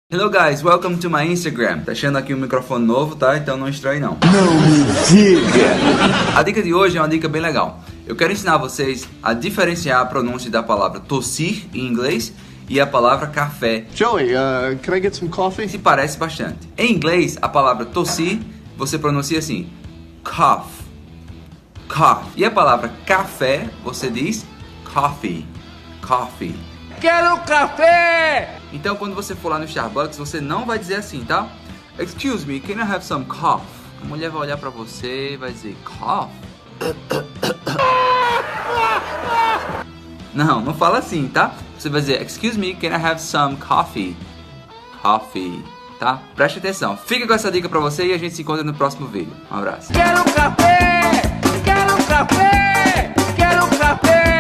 Hello guys, welcome to my Instagram. Tá achando aqui um microfone novo, tá? Então não estranhe não. Não me diga! A dica de hoje é uma dica bem legal. Eu quero ensinar vocês a diferenciar a pronúncia da palavra tossir em inglês e a palavra café. Joey, can I get some coffee? Se parece bastante. Em inglês, a palavra tossir, você pronuncia assim, cough, cough. E a palavra café, você diz coffee, coffee. Quero café! Então, quando você for lá no Starbucks, você não vai dizer assim, tá? Excuse me, can I have some cough? A mulher vai olhar pra você e vai dizer, cough? Não fala assim, tá? Você vai dizer, excuse me, can I have some coffee? Coffee, tá? Preste atenção. Fica com essa dica pra você e a gente se encontra no próximo vídeo. Um abraço. Quero café! Quero café! Quero café!